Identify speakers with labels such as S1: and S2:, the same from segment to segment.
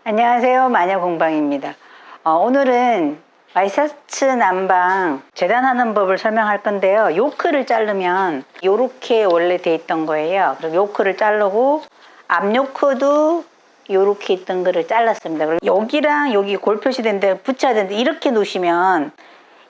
S1: 안녕하세요, 마녀공방입니다. 오늘은 와이셔츠 난방 재단하는 법을 설명할 건데요. 요크를 자르면 요렇게 원래 돼 있던 거예요. 그리고 요크를 자르고 앞 요크도 요렇게 있던 거를 잘랐습니다. 그리고 여기랑 여기 골 표시된 데 붙여야 되는데 이렇게 놓으시면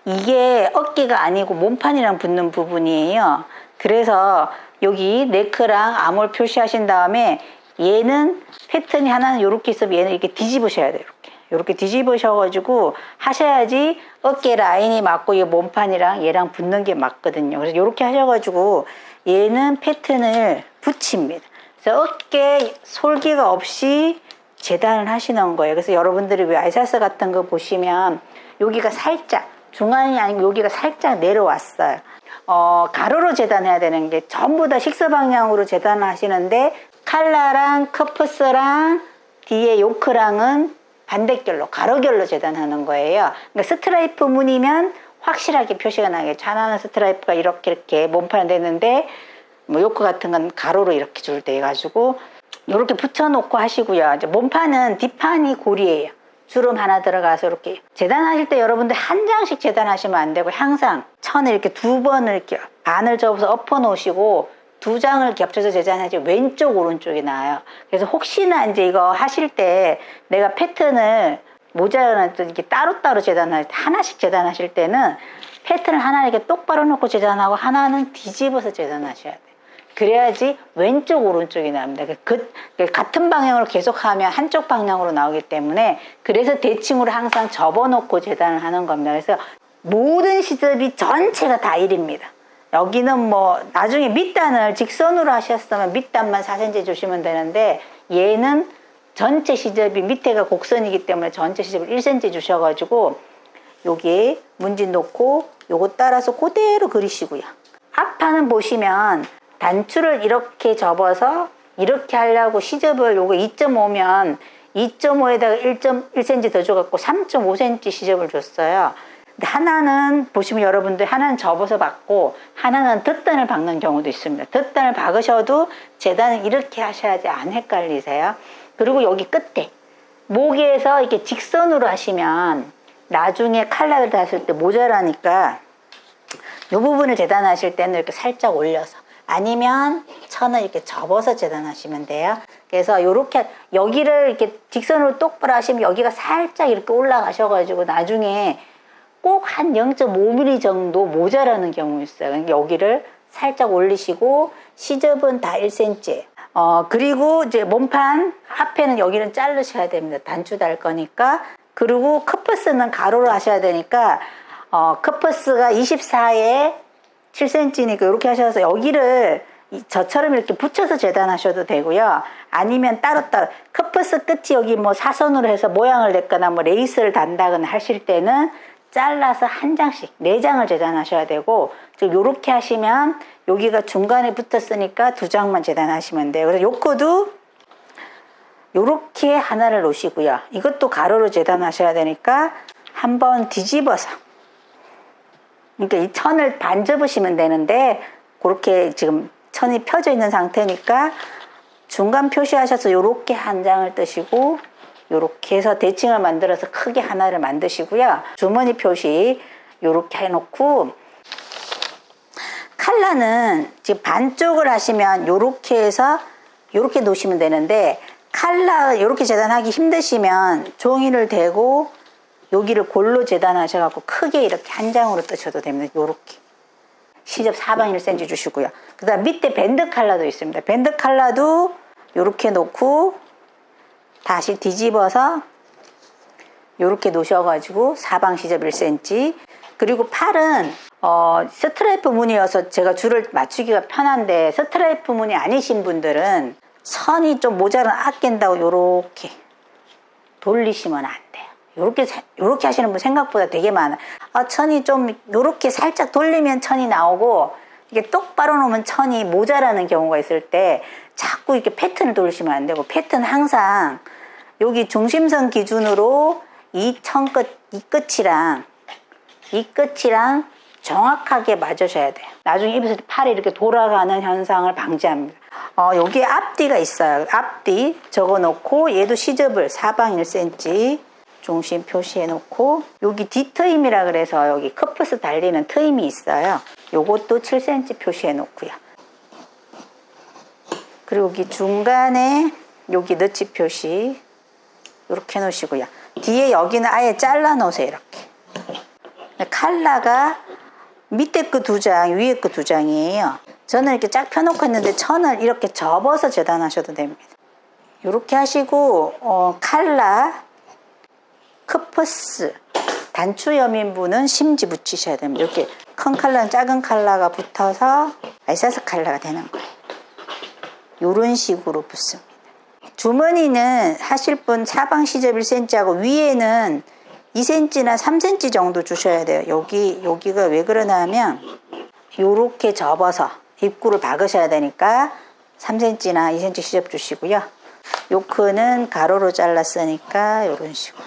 S1: 이게 어깨가 아니고 몸판이랑 붙는 부분이에요. 그래서 여기 네크랑 암홀 표시하신 다음에 얘는 패턴이 하나는 이렇게 있으면 얘는 이렇게 뒤집으셔야 돼요. 이렇게 뒤집으셔가지고 하셔야지 어깨 라인이 맞고 이 몸판이랑 얘랑 붙는 게 맞거든요. 그래서 이렇게 하셔가지고 얘는 패턴을 붙입니다. 그래서 어깨 솔기가 없이 재단을 하시는 거예요. 그래서 여러분들이 왜 아이사스 같은 거 보시면 여기가 살짝 중앙이 아니고 여기가 살짝 내려왔어요. 가로로 재단해야 되는 게 전부 다 식스 방향으로 재단을 하시는데 칼라랑 커프스랑 뒤에 요크랑은 반대결로 가로결로 재단하는 거예요. 그러니까 스트라이프 무늬면 확실하게 표시가 나겠죠. 하나는 스트라이프가 이렇게 몸판이 되는데 뭐 요크 같은 건 가로로 이렇게 줄 때 해가지고 이렇게 붙여놓고 하시고요. 이제 몸판은 뒷판이 골이에요. 주름 하나 들어가서 이렇게 재단하실 때 여러분들 한 장씩 재단하시면 안 되고 항상 천을 이렇게 두 번을 이렇게 반을 접어서 엎어 놓으시고 두 장을 겹쳐서 재단하지 왼쪽 오른쪽이 나아요. 그래서 혹시나 이제 이거 하실 때 내가 패턴을 모자라는 이렇게 따로따로 재단할 때 하나씩 재단하실 때는 패턴을 하나 이렇게 똑바로 놓고 재단하고 하나는 뒤집어서 재단하셔야 돼요. 그래야지 왼쪽 오른쪽이 나옵니다. 같은 방향으로 계속하면 한쪽 방향으로 나오기 때문에 그래서 대칭으로 항상 접어놓고 재단을 하는 겁니다. 그래서 모든 시접이 전체가 다 1입니다. 여기는 뭐 나중에 밑단을 직선으로 하셨으면 밑단만 4cm 주시면 되는데 얘는 전체 시접이 밑에가 곡선이기 때문에 전체 시접을 1cm 주셔가지고 여기에 문지 놓고 요거 따라서 그대로 그리시고요. 앞판은 보시면 단추를 이렇게 접어서 이렇게 하려고 시접을 요거 2.5면 2.5에다가 1.1cm 더 줘갖고 3.5cm 시접을 줬어요. 근데 하나는 보시면 여러분들 하나는 접어서 박고 하나는 덧단을 박는 경우도 있습니다. 덧단을 박으셔도 재단을 이렇게 하셔야지 안 헷갈리세요. 그리고 여기 끝에 목에서 이렇게 직선으로 하시면 나중에 칼라를 das을 때 모자라니까 이 부분을 재단하실 때는 이렇게 살짝 올려서 아니면 천을 이렇게 접어서 재단하시면 돼요. 그래서 이렇게 여기를 이렇게 직선으로 똑바로 하시면 여기가 살짝 이렇게 올라가셔가지고 나중에 꼭 한 0.5mm 정도 모자라는 경우 있어요. 그러니까 여기를 살짝 올리시고 시접은 다 1cm. 그리고 이제 몸판 앞에는 여기는 자르셔야 됩니다. 단추 달 거니까. 그리고 커프스는 가로로 하셔야 되니까 커프스가 24에 7cm니까 이렇게 하셔서 여기를 저처럼 이렇게 붙여서 재단하셔도 되고요. 아니면 따로따로 커프스 끝이 여기 뭐 사선으로 해서 모양을 냈거나 뭐 레이스를 단다거나 하실 때는 잘라서 한 장씩 4장을 재단하셔야 되고 이렇게 하시면 여기가 중간에 붙었으니까 2장만 재단하시면 돼요. 그래서 요코도 요렇게 하나를 놓으시고요. 이것도 가로로 재단하셔야 되니까 한번 뒤집어서 그러니까 이 천을 반 접으시면 되는데 그렇게 지금 천이 펴져 있는 상태니까 중간 표시하셔서 요렇게 한 장을 뜨시고 요렇게 해서 대칭을 만들어서 크게 하나를 만드시고요. 주머니 표시 요렇게 해놓고 칼라는 지금 반쪽을 하시면 요렇게 해서 요렇게 놓으시면 되는데 칼라 요렇게 재단하기 힘드시면 종이를 대고 여기를 골로 재단하셔갖고 크게 이렇게 한 장으로 뜨셔도 됩니다. 요렇게 시접 사방 1cm 주시고요. 그 다음 밑에 밴드 칼라도 있습니다. 밴드 칼라도 요렇게 놓고 다시 뒤집어서 요렇게 놓으셔가지고 사방 시접 1cm. 그리고 팔은 스트라이프 무늬여서 제가 줄을 맞추기가 편한데 스트라이프 무늬 아니신 분들은 선이 좀 모자란 아낀다고 요렇게 돌리시면 안 돼요. 요렇게 하시는 분 생각보다 되게 많아요. 천이 좀 요렇게 살짝 돌리면 천이 나오고 이게 똑바로 놓으면 천이 모자라는 경우가 있을 때 자꾸 이렇게 패턴을 돌리시면 안 되고 패턴 항상 여기 중심선 기준으로 이 천 끝, 이 끝이랑 정확하게 맞으셔야 돼요. 나중에 입었을 때 팔이 이렇게 돌아가는 현상을 방지합니다. 여기에 앞뒤가 있어요. 앞뒤 적어놓고 얘도 시접을 사방 1cm 중심 표시해 놓고 여기 뒤트임이라 그래서 여기 커프스 달리는 트임이 있어요. 요것도 7cm 표시해 놓고요. 그리고 여기 중간에 여기 너치 표시 이렇게 놓으시고요. 뒤에 여기는 아예 잘라 놓으세요. 이렇게. 칼라가 밑에 거 2장, 위에 거 2장이에요. 저는 이렇게 쫙 펴놓고 했는데 천을 이렇게 접어서 재단하셔도 됩니다. 이렇게 하시고 칼라, 커프스, 단추 여민부는 심지 붙이셔야 됩니다. 이렇게 큰 칼라는 작은 칼라가 붙어서 알사스 칼라가 되는 거예요. 이런 식으로 붙습니다. 주머니는 하실 분 사방 시접 1cm 하고 위에는 2cm나 3cm 정도 주셔야 돼요. 여기가 왜 그러나 하면 요렇게 접어서 입구를 박으셔야 되니까 3cm나 2cm 시접 주시고요. 요크는 가로로 잘랐으니까 이런 식으로.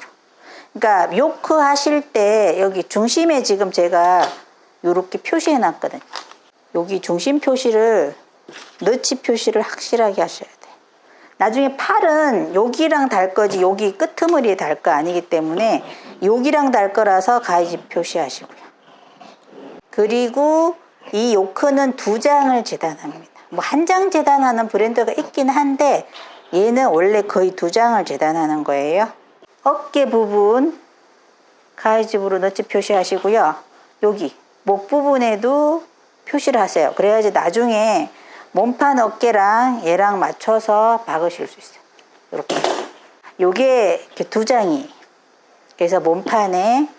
S1: 그러니까 요크 하실 때 여기 중심에 지금 제가 요렇게 표시해 놨거든요. 여기 중심 표시를 너치 표시를 확실하게 하셔야 돼요. 나중에 팔은 여기랑 달 거지 여기 끄트머리에 달 거 아니기 때문에 여기랑 달 거라서 가이즈 표시하시고요. 그리고 이 요크는 2장을 재단합니다. 뭐 1장 재단하는 브랜드가 있긴 한데 얘는 원래 거의 2장을 재단하는 거예요. 어깨 부분 가이즈으로 너치 표시하시고요. 여기 목 부분에도 표시를 하세요. 그래야지 나중에 몸판 어깨랑 얘랑 맞춰서 박으실 수 있어요. 이렇게. 요게 이렇게 2장이. 그래서 몸판에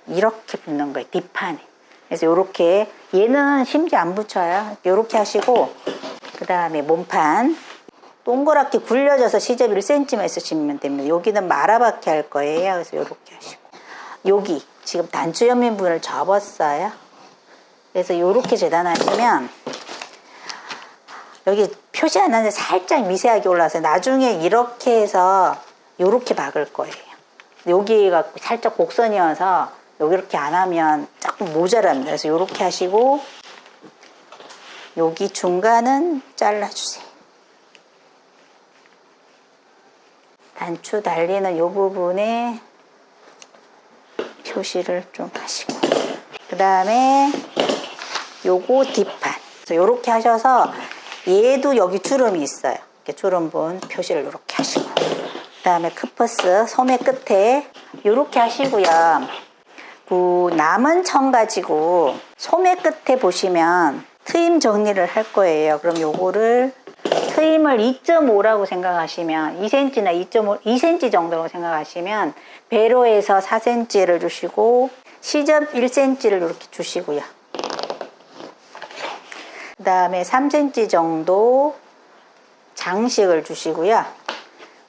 S1: 이렇게 붙는 거예요. 뒷판에. 그래서 요렇게 얘는 심지 안 붙여요. 요렇게 하시고 그 다음에 몸판 동그랗게 굴려져서 시접 1cm만 있으시면 됩니다. 여기는 말아박기 할 거예요. 그래서 요렇게 하시고 여기 지금 단추 옆면 부분을 접었어요. 그래서 요렇게 재단하시면 여기 표시 안 하는데 살짝 미세하게 올라와서 나중에 이렇게 해서 요렇게 박을 거예요. 여기가 살짝 곡선이어서 여기 이렇게 안 하면 조금 모자랍니다. 그래서 요렇게 하시고 여기 중간은 잘라주세요. 단추 달리는 요 부분에 표시를 좀 하시고 그 다음에 요거 뒷판 요렇게 하셔서 얘도 여기 주름이 있어요. 이렇게 주름분 표시를 이렇게 하시고 그 다음에 크퍼스 소매 끝에 이렇게 하시고요. 그 남은 천 가지고 소매 끝에 보시면 트임 정리를 할 거예요. 그럼 요거를 트임을 2.5라고 생각하시면 2cm나 2cm 정도로 생각하시면 배로에서 4cm를 주시고 시접 1cm를 이렇게 주시고요. 그 다음에 3cm 정도 장식을 주시고요.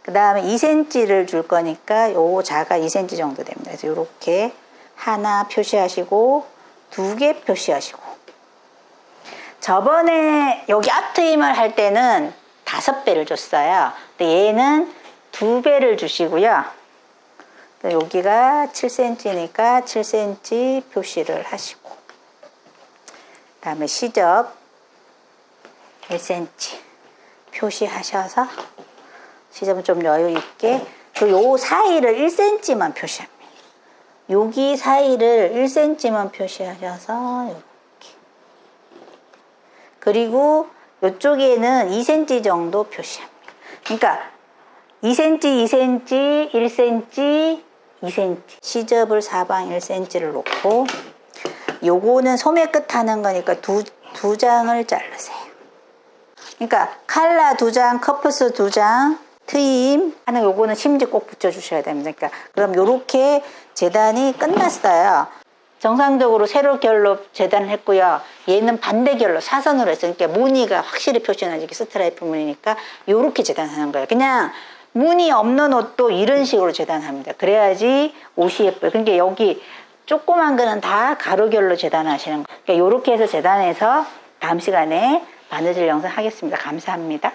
S1: 그 다음에 2cm를 줄 거니까 요 자가 2cm 정도 됩니다. 그래서 이렇게 하나 표시하시고 2개 표시하시고 저번에 여기 앞트임을 할 때는 5배를 줬어요. 근데 얘는 2배를 주시고요. 여기가 7cm니까 7cm 표시를 하시고 그 다음에 시접 1cm 표시하셔서 시접은 좀 여유 있게 요 사이를 1cm만 표시합니다. 여기 사이를 1cm만 표시하셔서 이렇게 그리고 이쪽에는 2cm 정도 표시합니다. 그러니까 2cm, 2cm, 1cm, 2cm 시접을 사방 1cm를 놓고 요거는 소매 끝 하는 거니까 두 장을 자르세요. 그러니까 칼라 2장, 커프스 2장, 트임 하는 요거는 심지 꼭 붙여주셔야 됩니다. 그러니까 그럼 요렇게 재단이 끝났어요. 정상적으로 세로 결로 재단을 했고요. 얘는 반대 결로 사선으로 했어요. 그러니까 무늬가 확실히 표시나지 스트라이프 무늬니까 요렇게 재단하는 거예요. 그냥 무늬 없는 옷도 이런 식으로 재단합니다. 그래야지 옷이 예뻐요. 그러니까 여기 조그만 거는 다 가로결로 재단하시는 거예요. 그러니까 요렇게 해서 재단해서 다음 시간에 바느질 영상 하겠습니다. 감사합니다.